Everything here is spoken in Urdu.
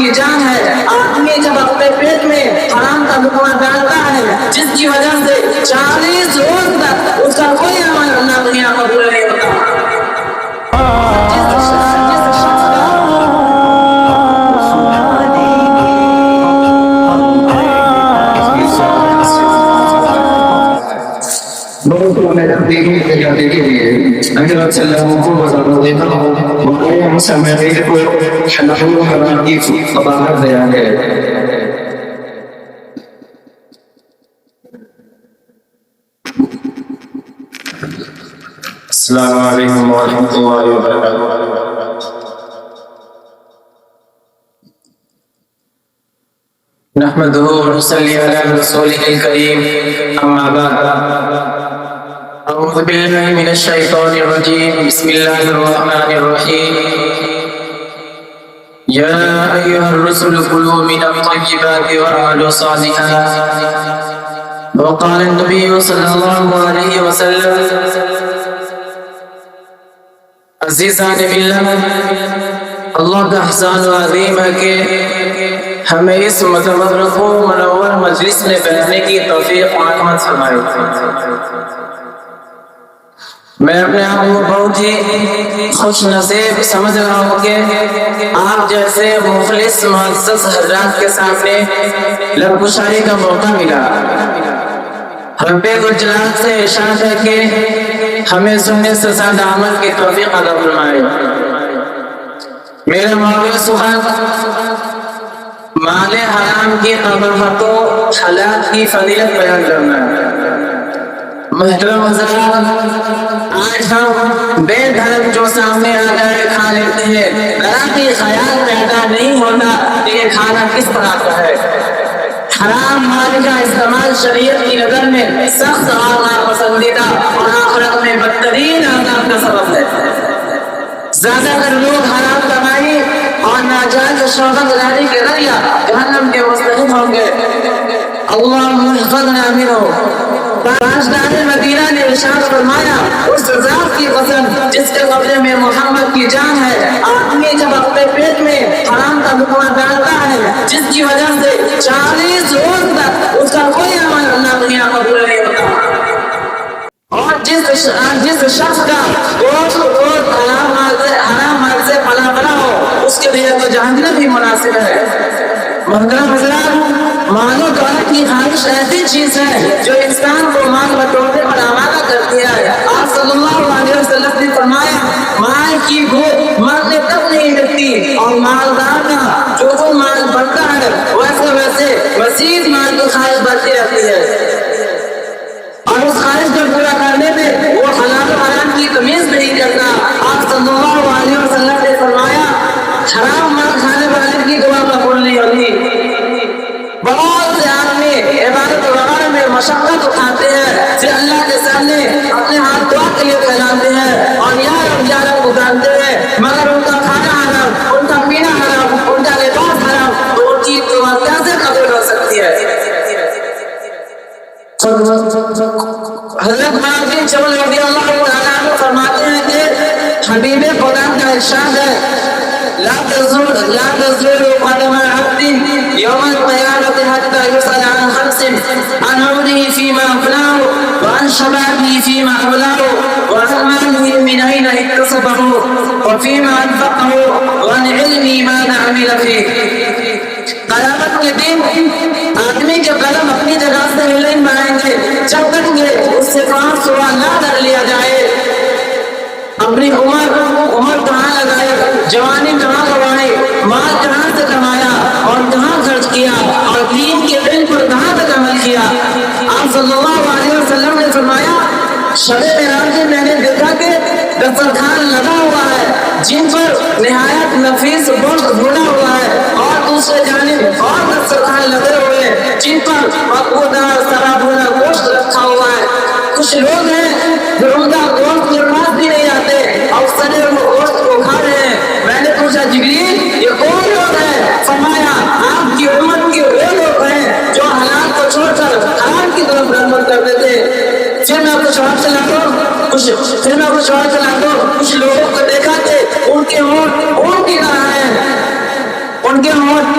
کی جان ہے. آدمی جب اپنے پیٹ میں حرام کا لقمہ ڈالتا ہے جس کی وجہ سے 40 روز تک اس کا کوئی عمل اللہ دنیا قبول نہیں ہوتا. السلام علیکم ورحمۃ اللہ وبرکاتہ. نحمده ونصلي على رسوله الكريم اما بعد اعوذ بالله من الشيطان الرجيم بسم الله الرحمن الرحيم يا ايها الرسل كلوا من الطيبات واعملوا صالحا. وقال النبي صلى الله عليه وسلم عزیزان باللہ، اللہ کا احسان عظیم ہے کہ ہمیں اس متبرک و منور مجلس میں بیٹھنے کی توفیق و رحمت فرمائے. میں اپنے آپ کو بہت ہی خوش نصیب سمجھ رہا ہوں کہ آپ جیسے مخلص معزز حضرات کے سامنے لب گشائی کا موقع ملا. رب الجلال سے ارشاد ہے کہ ہمیں سننے سے زیادہ عمل کی توفیق عطا فرمائے. میرے مولا سبحان مال حرام کی قباحت و حلال کی فضیلت بیان کرنا ہے. محترم حضرات، آج ہم بے دھرم جو سامنے آ جائے کھا لیتے ہیں. ذرا بھی خیال پیدا نہیں ہوتا کہ یہ کھانا کس طرح کا ہے. حرام مال کا استعمال شریعت کی نظر میں سخت اور ناپسندیدہ اور آخرت میں بدترین عذاب کا سبب ہے. زیادہ تر لوگ حرام کمائی اور ناجائز شوہرت گزاری کے ذریعہ جہنم کے مستحق ہوں گے. اللہم احفظنا منہ. تاجدار مدینہ نے ارشاد فرمایا، اس ذات کی قسم جس کے قبضے میں محمد کی جان ہے، آدمی جب اپنے پیٹ میں حرام کا لقمہ ڈالتا ہے جس کی وجہ سے 40 روز تک اس کا کوئی عمل اللہ دنیا قبول نہیں ہوتا. اور جس شخص کا گوشت حرام مال سے پلا بنا ہو اس کے لیے تو جہنم بھی مناسب ہے. محترم حضرات، مال و دولت کی خواہش ایسی چیز ہے جو انسان کو مال بٹورنے پر آمادہ کرتی ہے. آپ صلی اللہ علیہ وسلم نے فرمایا، مال کی بھوک مرنے تک نہیں مٹتی اور مالدار کا جو مال بڑھتا ہے ویسے ویسے مزید مال کی خواہش بڑھتی رہتی ہے. اور اس خواہش کو پورا کرنے میں وہ حلال و حرام کی تمیز نہیں کرتا. آپ صلی اللہ علیہ وسلم نے فرمایا، حرام مال کھانے والے کی دعا قبول نہیں ہوتی. بہت سے آدمی عبادت وغیرہ میں مشقت اٹھاتے ہیں، پھر اللہ کے سامنے اپنے ہاتھ دعا کے لیے پھیلاتے ہیں اور یا رب گزارتے ہیں، مگر ان کا کھانا حرام، ان کا پینا حرام، ان کا لباس حرام، تو ان کی دعا کیسے قبول ہو سکتی ہے؟ حضرت معاذ جبل رضی اللہ تعالیٰ عنہ فرماتے ہیں کہ حبیب خدا کا ارشاد ہے، لا تزول قدم عبد يوم القيامة حتى يسأل عن خمس: عن عمره فيما أفناه، وعن شبابه فيما أبلاه، وعن ماله من أين اكتسبه، وفيما أنفقه، وعن علمه ماذا عمل فيه. قیامت کے دن آدمی کے قلم اپنی جگہ سے نہیں بنائیں گے جب تک کہ اس سے 5 سوال نہ کر لیا جائے. اپنی عمر کہاں لگائے، جوانی کہاں لگائی، مال کہاں سے کمایا اور کہاں خرچ کیا، اور دین کے دل پر کہاں تک عمل کیا. آپ صلی اللہ علیہ وسلم نے فرمایا، شب معراج میں نے دیکھا کہ دسترخوان لگا ہوا ہے جن پر نہایت نفیس گوشت بھونا ہوا ہے، اور دوسرے جانب اور دسترخوان لگے ہوئے ہیں جن پر مقبودار سرا بھونا گوشت رکھا ہوا ہے. کچھ لوگ ہیں جو عمدہ گوشت کے پاس بھی نہیں آتے اور سڑے ہوئے گوشت کو کھا رہے ہیں. میں نے پوچھا، جبریل یہ کون لوگ ہیں؟ فرمایا، آپ کی امت کے وہ لوگ ہیں جو حلال کو چھوڑ کر حرام کی طرف رغبت کرتے تھے. پھر میں کچھ اور چلا دو کچھ لوگوں کو دیکھا کہ ان کے ہونٹ اون کی طرح ہیں، ان کے ہونٹ